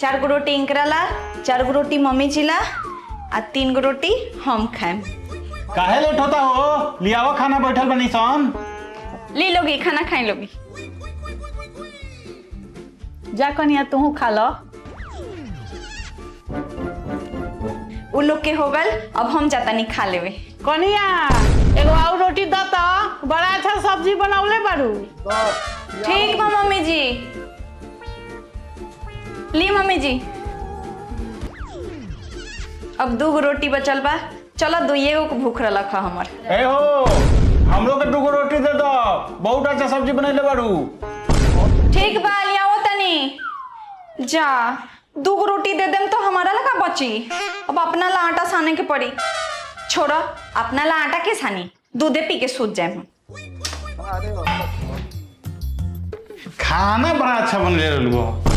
4 गो रोटी इनकरा ला, 4 गो रोटी मम्मी जी ला आ 3 गो रोटी हम खाएम। काहे लेट होता हो? लियावा खाना बैठल बनी सन। ली लोगी खाना खाई लोगी। जा कनिया तू खा लो। उ लोग के हो गल, अब हम जाता नहीं खा लेवे। कनिया एगो और रोटी द तो, बड़ा अच्छा सब्जी बनौले बारू। ठीक बा मम्मी जी। ली मम्मी जी। अब 2 गो रोटी बचल बा, चलो 2 गो भूख रलक है हमर। ए हो, हमरो के 2 गो रोटी दे दो, बहुत अच्छा सब्जी बनैले बारू। ठीक बा लियाओ तनी। जा 2 गो रोटी दे देम तो हमारा लगा बची। अब अपना ला आटा साने के पड़ी। छोड़ो, अपना ला आटा के सानी, दूधे पी के सूत जाए हम। खाना बड़ा अच्छा बनले रहलू।